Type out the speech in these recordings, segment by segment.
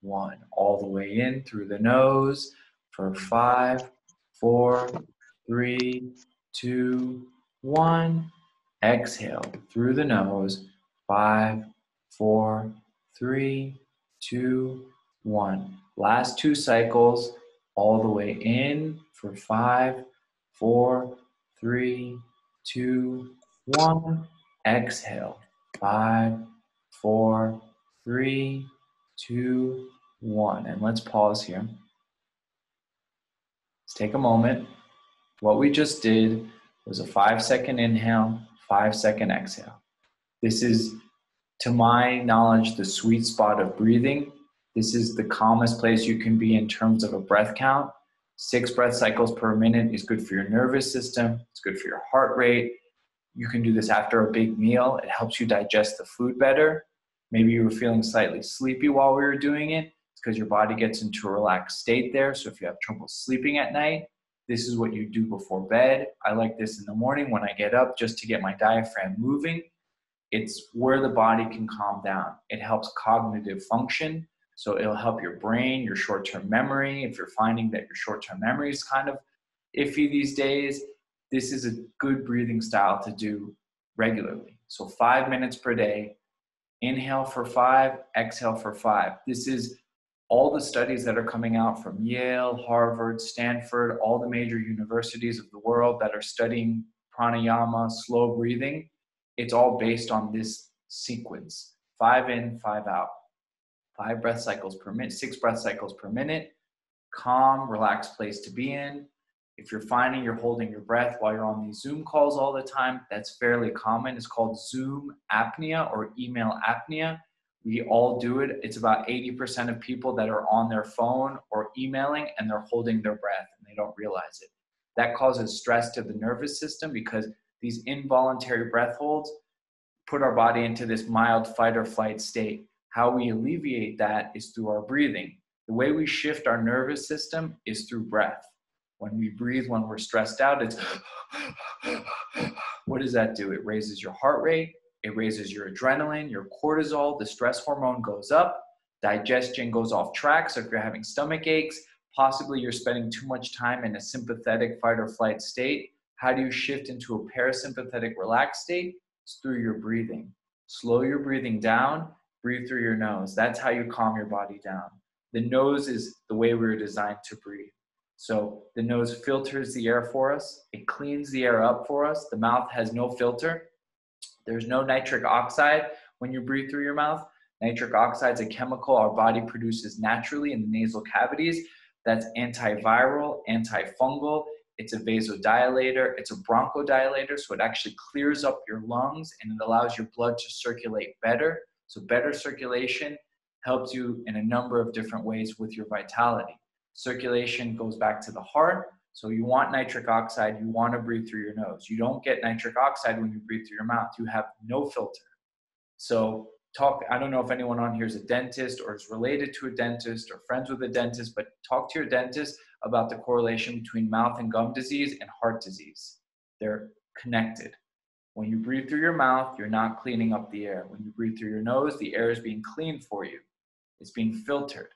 1. All the way in through the nose for 5, 4, 3, 2, 1. Exhale through the nose, 5, 4, 3, 2, 1. Last 2 cycles, all the way in for 5, 4, 3, 2, 1. Exhale, 5, 4, 3, 2, 1. And let's pause here. Let's take a moment. What we just did was a 5-second inhale, 5-second exhale. This is, to my knowledge, the sweet spot of breathing. This is the calmest place you can be in terms of a breath count. 6 breath cycles per minute is good for your nervous system. It's good for your heart rate. You can do this after a big meal. It helps you digest the food better. Maybe you were feeling slightly sleepy while we were doing it. It's because your body gets into a relaxed state there. So if you have trouble sleeping at night, this is what you do before bed. I like this in the morning when I get up just to get my diaphragm moving. It's where the body can calm down. It helps cognitive function. So it'll help your brain, your short-term memory. If you're finding that your short-term memory is kind of iffy these days, this is a good breathing style to do regularly. So 5 minutes per day, inhale for 5, exhale for 5. This is all the studies that are coming out from Yale, Harvard, Stanford, all the major universities of the world that are studying pranayama, slow breathing. It's all based on this sequence: 5 in, 5 out. 5 breath cycles per minute, 6 breath cycles per minute. Calm, relaxed place to be in. If you're finding you're holding your breath while you're on these Zoom calls all the time, that's fairly common. It's called Zoom apnea or email apnea. We all do it. It's about 80% of people that are on their phone or emailing and they're holding their breath and they don't realize it. That causes stress to the nervous system because these involuntary breath holds put our body into this mild fight or flight state. How we alleviate that is through our breathing. The way we shift our nervous system is through breath. When we breathe, when we're stressed out, it's what does that do? It raises your heart rate, it raises your adrenaline, your cortisol, the stress hormone goes up, digestion goes off track. So if you're having stomach aches, possibly you're spending too much time in a sympathetic fight or flight state. How do you shift into a parasympathetic relaxed state? It's through your breathing. Slow your breathing down, breathe through your nose. That's how you calm your body down. The nose is the way we were designed to breathe. So the nose filters the air for us. It cleans the air up for us. The mouth has no filter. There's no nitric oxide when you breathe through your mouth. Nitric oxide is a chemical our body produces naturally in the nasal cavities. That's antiviral, antifungal. It's a vasodilator. It's a bronchodilator. So it actually clears up your lungs and it allows your blood to circulate better. So better circulation helps you in a number of different ways with your vitality. Circulation goes back to the heart. So you want nitric oxide, you want to breathe through your nose. You don't get nitric oxide when you breathe through your mouth. You have no filter. So I don't know if anyone on here is a dentist or is related to a dentist or friends with a dentist, but talk to your dentist about the correlation between mouth and gum disease and heart disease. They're connected. When you breathe through your mouth, you're not cleaning up the air. When you breathe through your nose, the air is being cleaned for you. It's being filtered.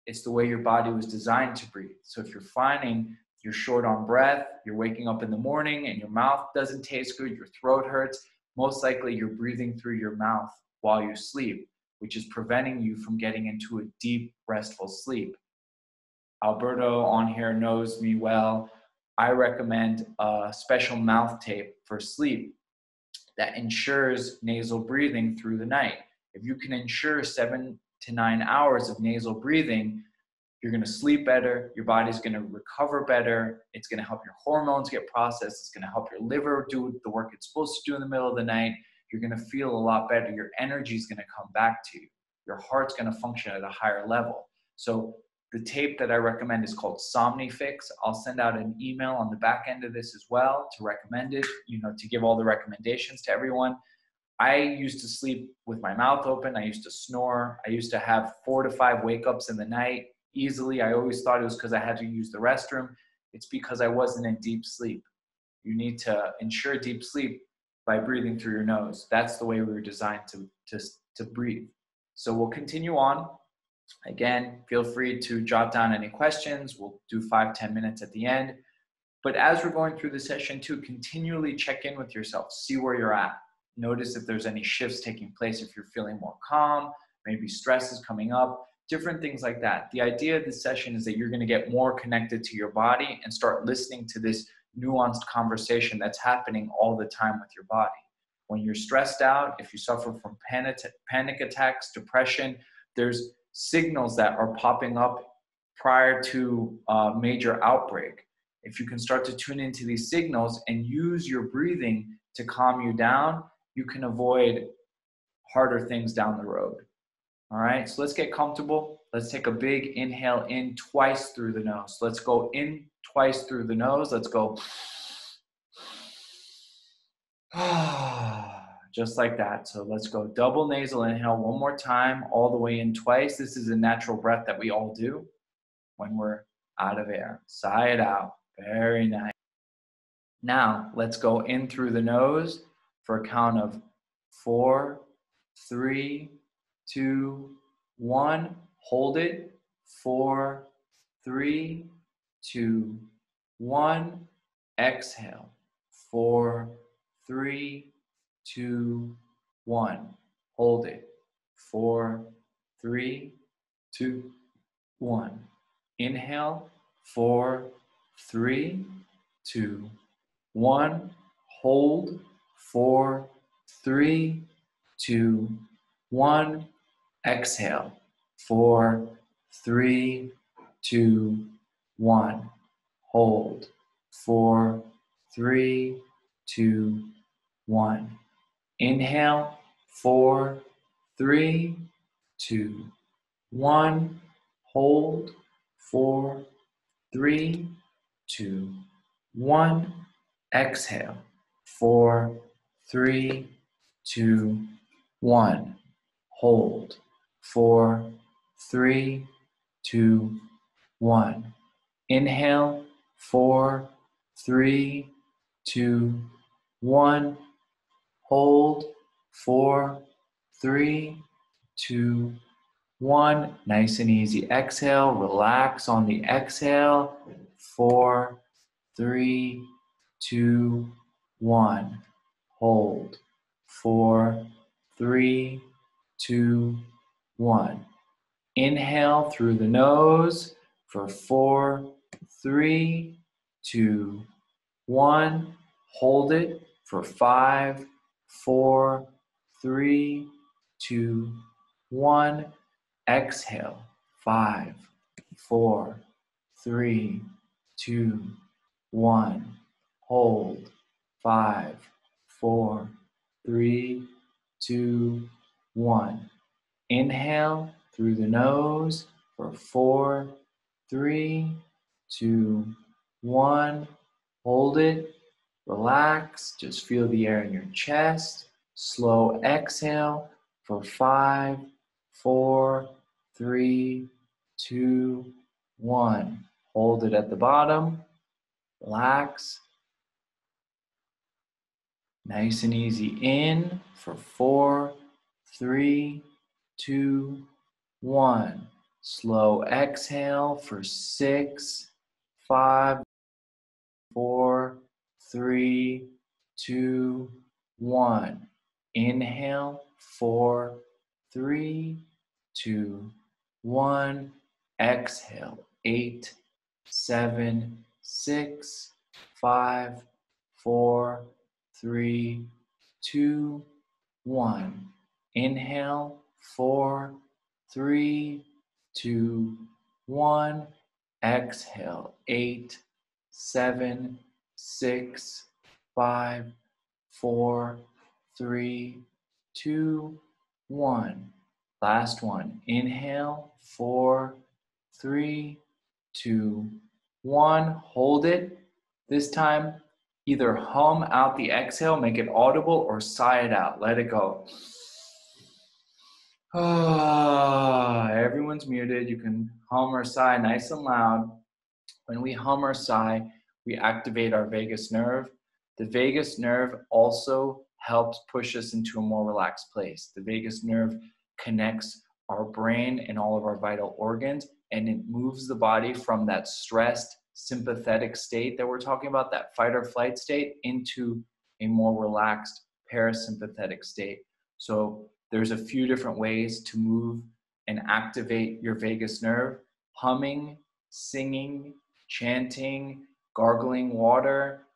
It's the way your body was designed to breathe. So if you're finding you're short on breath, you're waking up in the morning and your mouth doesn't taste good, your throat hurts, most likely you're breathing through your mouth while you sleep, which is preventing you from getting into a deep, restful sleep. Alberto on here knows me well. I recommend a special mouth tape for sleep that ensures nasal breathing through the night. If you can ensure 7 to 9 hours of nasal breathing, you're going to sleep better, your body's going to recover better, it's going to help your hormones get processed, it's going to help your liver do the work it's supposed to do in the middle of the night, you're going to feel a lot better, your energy is going to come back to you, your heart's going to function at a higher level. So the tape that I recommend is called Somnifix. I'll send out an email on the back end of this as well to recommend it, to give all the recommendations to everyone. I used to sleep with my mouth open. I used to snore. I used to have 4 to 5 wake-ups in the night easily. I always thought it was because I had to use the restroom. It's because I wasn't in deep sleep. You need to ensure deep sleep by breathing through your nose. That's the way we were designed to breathe. So we'll continue on. Again, feel free to jot down any questions. We'll do 5-10 minutes at the end. But as we're going through the session too, continually check in with yourself, see where you're at. Notice if there's any shifts taking place, if you're feeling more calm, maybe stress is coming up, different things like that. The idea of this session is that you're going to get more connected to your body and start listening to this nuanced conversation that's happening all the time with your body. When you're stressed out, if you suffer from panic attacks, depression, there's signals that are popping up prior to a major outbreak. If you can start to tune into these signals and use your breathing to calm you down, you can avoid harder things down the road. All right, so let's get comfortable. Let's take a big inhale in twice through the nose. Let's go in twice through the nose. Let's go. Just like that. So let's go double nasal inhale one more time, all the way in twice. This is a natural breath that we all do when we're out of air. Sigh it out. Very nice. Now let's go in through the nose for a count of 4, 3, 2, 1. Hold it. 4, 3, 2, 1. Exhale. 4, 3, 2, 1. Hold it. 4, 3, 2, 1. Inhale. 4, 3, 2, 1. Hold. 4, 3, 2, 1. Exhale. 4, 3, 2, 1. Hold. 4, 3, 2, 1. Inhale. 4, 3, 2, 1. Hold. 4, 3, 2, 1. Exhale. 4, 3, 2, 1. Hold. 4, 3, 2, 1. Inhale. 4, 3, 2, 1. Hold. 4, 3, 2, 1. Nice and easy. Exhale. Relax on the exhale. 4, 3, 2, 1. Hold. 4, 3, 2, 1. Inhale through the nose for 4, 3, 2, 1. Hold it for 5, 4, 3, 2, 1. Exhale. 5, 4, 3, 2, 1. Hold. 5, 4, 3, 2, 1. Inhale through the nose for 4, 3, 2, 1. Hold it. Relax. Just feel the air in your chest. Slow exhale for 5, 4, 3, 2, 1. Hold it at the bottom. Relax. Nice and easy. In for 4, 3, 2, 1. Slow exhale for 6, 5, 4, 3, 2, 1. Inhale. 4, 3, 2, 1. Exhale. 8, 7, 6, 5, 4, 3, 2, 1. Inhale. 4, 3, 2, 1. Exhale. 8, 7, 6, 5, 4, 3, 2, 1. Last one. Inhale. 4, 3, 2, 1. Hold it. This time, either hum out the exhale, make it audible, or sigh it out. Let it go. Everyone's muted. You can hum or sigh nice and loud. When we hum or sigh, we activate our vagus nerve. The vagus nerve also helps push us into a more relaxed place. The vagus nerve connects our brain and all of our vital organs, and it moves the body from that stressed sympathetic state that we're talking about, that fight or flight state, into a more relaxed parasympathetic state. So there's a few different ways to move and activate your vagus nerve: humming, singing, chanting, gargling water,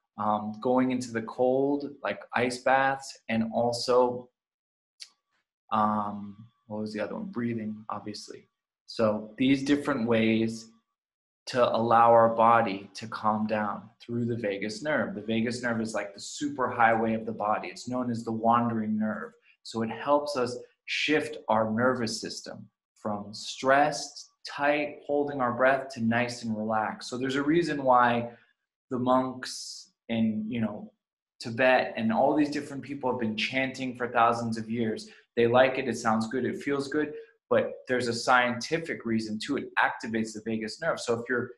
going into the cold, like ice baths, and also, what was the other one? Breathing, obviously. So these different ways to allow our body to calm down through the vagus nerve. The vagus nerve is like the super highway of the body. It's known as the wandering nerve. So it helps us shift our nervous system from stressed, tight, holding our breath, to nice and relaxed. So there's a reason why the monks in, Tibet and all these different people have been chanting for thousands of years. They like it, it sounds good, it feels good, but there's a scientific reason too. It activates the vagus nerve. So if you're,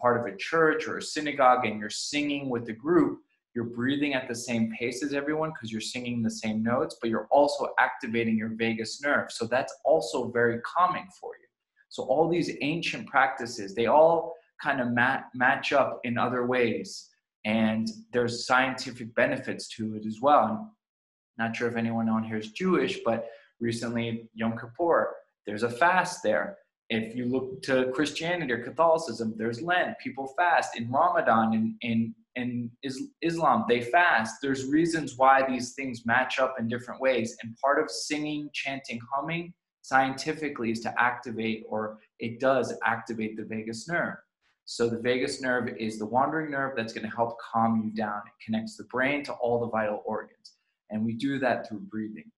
part of a church or a synagogue and you're singing with the group, you're breathing at the same pace as everyone because you're singing the same notes, but you're also activating your vagus nerve. So that's also very calming for you. So all these ancient practices, they all kind of match up in other ways. And there's scientific benefits to it as well. I'm not sure if anyone on here is Jewish, but recently, Yom Kippur, there's a fast there. If you look to Christianity or Catholicism, there's Lent, people fast. In Ramadan, in Islam, they fast. There's reasons why these things match up in different ways. And part of singing, chanting, humming, scientifically, is to activate, or it does activate, the vagus nerve. So the vagus nerve is the wandering nerve that's going to help calm you down. It connects the brain to all the vital organs. And we do that through breathing,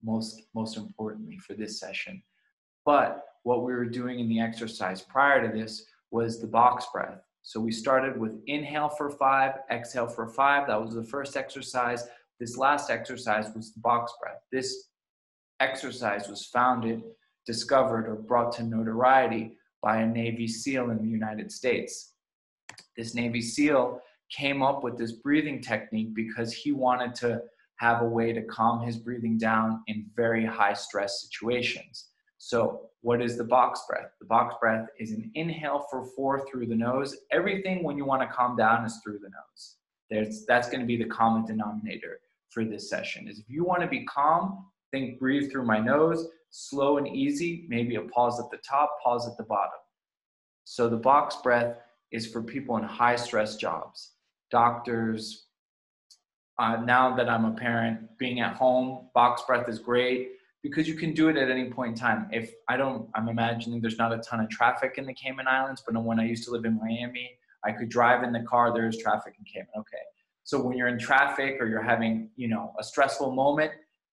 most importantly for this session. But what we were doing in the exercise prior to this was the box breath. So we started with inhale for 5, exhale for 5. That was the first exercise. This last exercise was the box breath. This exercise was discovered, or brought to notoriety by a Navy SEAL in the United States. This Navy SEAL came up with this breathing technique because he wanted to have a way to calm his breathing down in very high stress situations. So what is the box breath? The box breath is an inhale for 4 through the nose. Everything when you want to calm down is through the nose. That's going to be the common denominator for this session. Is if you want to be calm, think breathe through my nose, slow and easy, maybe a pause at the top, pause at the bottom. So the box breath is for people in high stress jobs, doctors. Now that I'm a parent, being at home, box breath is great because you can do it at any point in time. I'm imagining there's not a ton of traffic in the Cayman Islands, but when I used to live in Miami, I could drive in the car, there's traffic in Cayman, okay. So when you're in traffic or you're having, a stressful moment,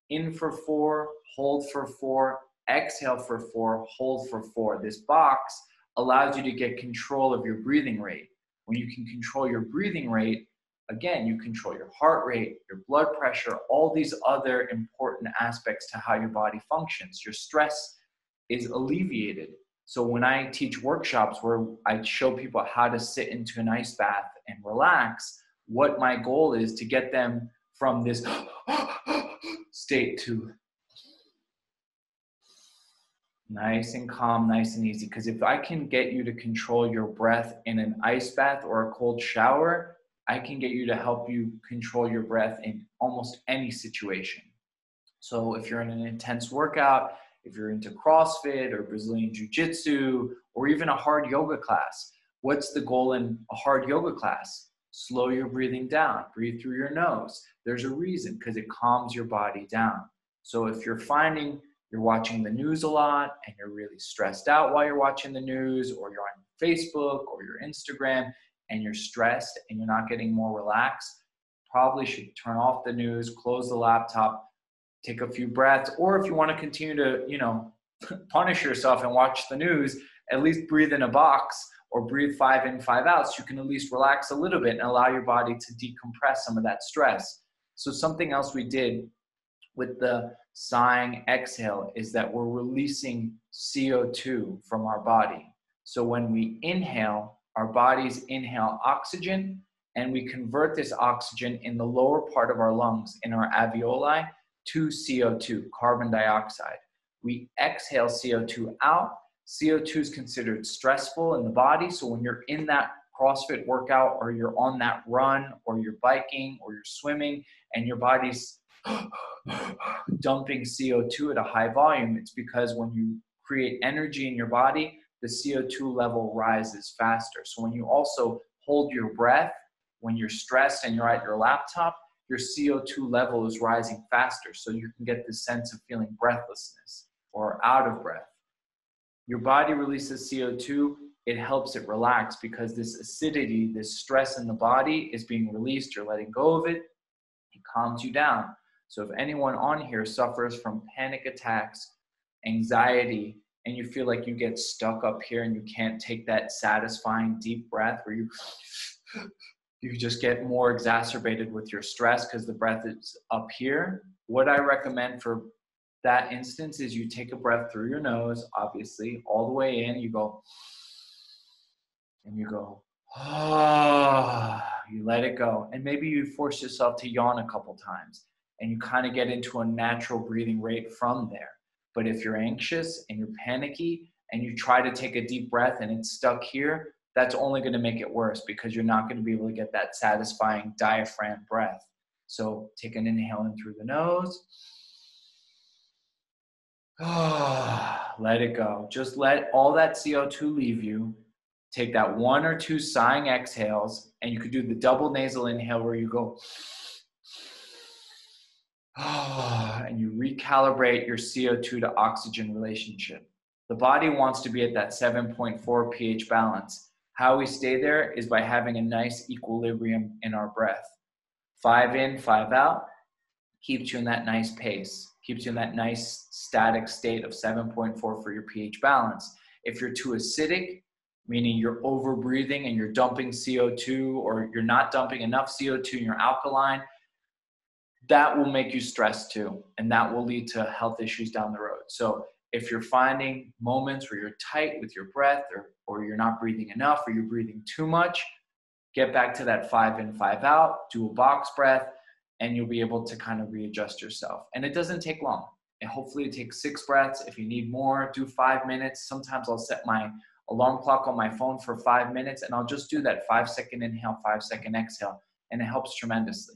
in for 4, hold for 4, exhale for 4, hold for 4. This box allows you to get control of your breathing rate. When you can control your breathing rate, again, you control your heart rate, your blood pressure, all these other important aspects to how your body functions. Your stress is alleviated. So when I teach workshops where I show people how to sit into an ice bath and relax, what my goal is to get them from this state to nice and calm, nice and easy. Because if I can get you to control your breath in an ice bath or a cold shower, I can get you to help you control your breath in almost any situation. So if you're in an intense workout, if you're into CrossFit or Brazilian Jiu-Jitsu, or even a hard yoga class, what's the goal in a hard yoga class? Slow your breathing down, breathe through your nose. There's a reason, because it calms your body down. So if you're finding you're watching the news a lot and you're really stressed out while you're watching the news, or you're on Facebook or your Instagram and you're stressed and you're not getting more relaxed, probably should turn off the news, close the laptop, take a few breaths, or if you want to continue to, punish yourself and watch the news, at least breathe in a box or breathe 5 in, 5 out, so you can at least relax a little bit and allow your body to decompress some of that stress. So something else we did with the sighing exhale is that we're releasing CO2 from our body. So when we inhale, our bodies inhale oxygen, and we convert this oxygen in the lower part of our lungs, in our alveoli, to CO2, carbon dioxide. we exhale CO2 out. CO2 is considered stressful in the body. So when you're in that CrossFit workout or you're on that run or you're biking or you're swimming and your body's dumping CO2 at a high volume, it's because when you create energy in your body, the CO2 level rises faster. So when you also hold your breath, when you're stressed and you're at your laptop, your CO2 level is rising faster. So you can get this sense of feeling breathlessness or out of breath. Your body releases CO2, it helps it relax because this acidity, this stress in the body is being released. You're letting go of it. It calms you down. So if anyone on here suffers from panic attacks, anxiety, and you feel like you get stuck up here and you can't take that satisfying deep breath where you just get more exacerbated with your stress because the breath is up here, what I recommend for that instance is you take a breath through your nose, obviously, all the way in, you go, and you go, you let it go. And maybe you force yourself to yawn a couple times and you kind of get into a natural breathing rate from there. But if you're anxious and you're panicky and you try to take a deep breath and it's stuck here, that's only going to make it worse because you're not going to be able to get that satisfying diaphragm breath. So take an inhale in through the nose. Let it go. Just let all that CO2 leave you. Take that 1 or 2 sighing exhales, and you could do the double nasal inhale where you go, and you recalibrate your CO2 to oxygen relationship. The body wants to be at that 7.4 pH balance. How we stay there is by having a nice equilibrium in our breath. 5 in, 5 out, keeps you in that nice pace, keeps you in that nice static state of 7.4 for your pH balance. If you're too acidic, meaning you're over breathing and you're dumping CO2 or you're not dumping enough CO2 and you're alkaline, that will make you stressed too. And that will lead to health issues down the road. So if you're finding moments where you're tight with your breath or you're not breathing enough or you're breathing too much, get back to that 5 in, 5 out, do a box breath, and you'll be able to kind of readjust yourself. And it doesn't take long. And hopefully it takes 6 breaths. If you need more, do 5 minutes. Sometimes I'll set my alarm clock on my phone for 5 minutes and I'll just do that 5-second inhale, 5-second exhale. And it helps tremendously.